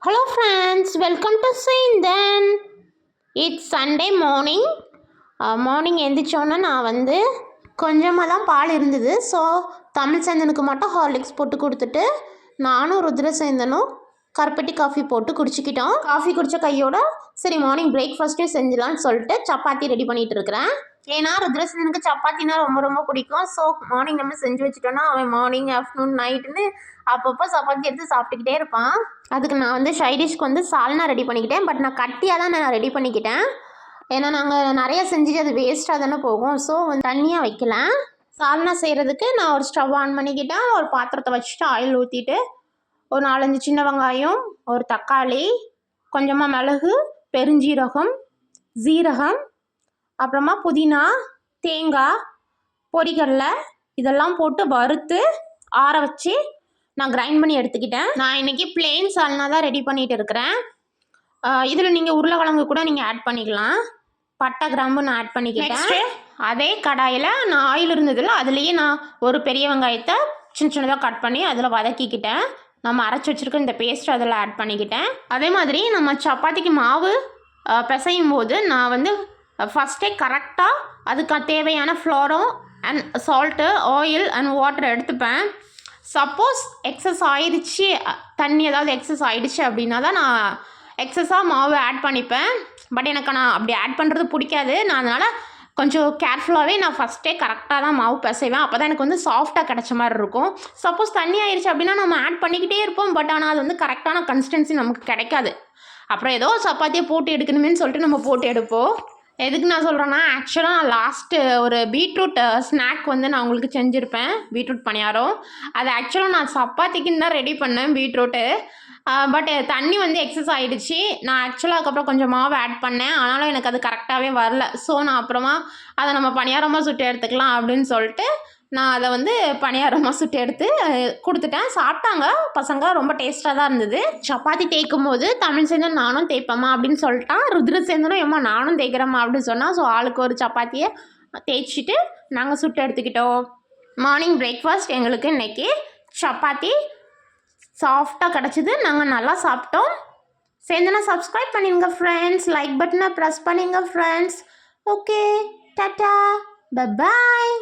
Hello friends, welcome to Saindan. It's Sunday morning. Morning எழுந்திரிச்சோன்னே நான் வந்து கொஞ்சமாக தான் பால் இருந்தது. ஸோ தமிழ் சேந்தனுக்கு மட்டும் ஹார்லிக்ஸ் போட்டு கொடுத்துட்டு நானும் ருத்ர சேந்தனும் கருப்பட்டி காஃபி போட்டு குடிச்சிக்கிட்டோம். காஃபி குடித்த கையோட சரி மார்னிங் பிரேக்ஃபாஸ்ட்டே செஞ்சிடலான்னு சொல்லிட்டு சப்பாத்தி ரெடி பண்ணிகிட்டு இருக்கிறேன். ஏன்னா ருத்ரசேந்தனுக்கு சப்பாத்தினா ரொம்ப ரொம்ப பிடிக்கும். ஸோ மார்னிங் நம்ம செஞ்சு வச்சுட்டோன்னா அவன் மார்னிங் ஆஃப்டர்நூன் நைட்டுன்னு அப்பப்போ சப்பாத்தி எடுத்து சாப்பிட்டுக்கிட்டே இருப்பான். அதுக்கு நான் வந்து சைடிஷ்க்கு வந்து சால்னா ரெடி பண்ணிக்கிட்டேன். பட் நான் கட்டியாக தான் நான் ரெடி பண்ணிக்கிட்டேன். ஏன்னா நாங்கள் நிறைய செஞ்சுட்டு அது வேஸ்ட்டாக தானே போகும். ஸோ வந்து தண்ணியாக வைக்கலாம். சால்னா செய்கிறதுக்கு நான் ஒரு ஸ்டவ் ஆன் பண்ணிக்கிட்டேன். ஒரு பாத்திரத்தை வச்சுட்டு ஆயில் ஊற்றிட்டு ஒரு 4-5 சின்ன வெங்காயம், ஒரு தக்காளி, கொஞ்சமாக மிளகு, பெருஞ்சீரகம், ஜீரகம், அப்புறமா புதினா, தேங்காய், பொரிகடலை இதெல்லாம் போட்டு வறுத்து ஆற வச்சு நான் கிரைண்ட் பண்ணி எடுத்துக்கிட்டேன். நான் இன்றைக்கி பிளெயின் சால்னா தான் ரெடி பண்ணிகிட்டு இருக்கிறேன். இதில் நீங்கள் உருளைக்கிழங்கு கூட நீங்கள் ஆட் பண்ணிக்கலாம். பட்டை கிராம்பு நான் ஆட் பண்ணிக்கிட்டேன். அதே கடாயில் நான் ஆயில் இருந்ததில்ல, அதுலேயே நான் ஒரு பெரிய வெங்காயத்தை சின்ன சின்னதாக கட் பண்ணி அதில் வதக்கிக்கிட்டேன். நம்ம அரைச்சி வச்சுருக்க இந்த பேஸ்ட் அதில் ஆட் பண்ணிக்கிட்டேன். அதே மாதிரி நம்ம சப்பாத்திக்கு மாவு பிசையும் போது நான் வந்து ஃபஸ்ட்டே கரெக்டாக அதுக்கு தேவையான ஃப்ளோரும் and salt, oil and water எடுத்துப்பேன். சப்போஸ் எக்ஸஸ் ஆயிடுச்சு, தண்ணி ஏதாவது எக்ஸஸ் ஆகிடுச்சு அப்படின்னா தான் நான் எக்ஸஸாக மாவு ஆட் பண்ணிப்பேன். பட் எனக்கு நான் அப்படி ஆட் பண்ணுறது பிடிக்காது. நான் அதனால் கொஞ்சம் கேர்ஃபுல்லாகவே நான் ஃபஸ்ட்டே கரெக்டாக தான் மாவு பிசைவேன். அப்போ தான் எனக்கு வந்து சாஃப்டாக கிடச்ச மாதிரி இருக்கும். சப்போஸ் தண்ணி ஆயிடுச்சு அப்படின்னா நம்ம ஆட் பண்ணிக்கிட்டே இருப்போம். பட் ஆனால் அது வந்து கரெக்டான கன்சிஸ்டன்சி நமக்கு கிடைக்காது. அப்புறம் ஏதோ சப்பாத்தியை போட்டு எடுக்கணுமேனு சொல்லிட்டு நம்ம போட்டு எடுப்போம். எதுக்கு நான் சொல்கிறேன்னா, ஆக்சுவலாக நான் லாஸ்ட்டு ஒரு பீட்ரூட் ஸ்நாக் வந்து நான் உங்களுக்கு செஞ்சுருப்பேன். பீட்ரூட் பணியாரம். அது ஆக்சுவலாக நான் சப்பாத்திக்குன்னு தான் ரெடி பண்ணேன் பீட்ரூட்டு. பட் தண்ணி வந்து எக்ஸஸ் ஆகிடுச்சு. நான் ஆக்சுவலாக அதுக்கப்புறம் கொஞ்சம் மாவு ஆட் பண்ணேன். ஆனாலும் எனக்கு அது கரெக்டாகவே வரல. ஸோ நான் அப்புறமா அதை நம்ம பணியாரமாக சுட்டு எடுத்துக்கலாம் அப்படின்னு சொல்லிட்டு நான் அதை வந்து பணியாரமாக சுட்டு எடுத்து கொடுத்துட்டேன். சாப்பிட்டாங்க பசங்க, ரொம்ப டேஸ்ட்டாக தான் இருந்தது. சப்பாத்தி தேய்க்கும் போது தமிழ் சேந்தன் நானும் தேய்ப்பேம்மா அப்படின்னு சொல்லிட்டான். ருத்ர சேந்தனும் ஏம்மா நானும் தேய்க்கிறேம்மா அப்படின்னு சொன்னால். ஸோ ஆளுக்கு ஒரு சப்பாத்தியை தேய்ச்சிட்டு நாங்கள் சுட்டு எடுத்துக்கிட்டோம். மார்னிங் பிரேக்ஃபாஸ்ட் எங்களுக்கு இன்றைக்கி சப்பாத்தி சாஃப்டாக கிடச்சிது. நாங்கள் நல்லா சாப்பிட்டோம். சேந்தனா சப்ஸ்கிரைப் பண்ணிடுங்க ஃப்ரெண்ட்ஸ். லைக் பட்டனை ப்ரெஸ் பண்ணிடுங்க friends. Okay, tata, bye bye.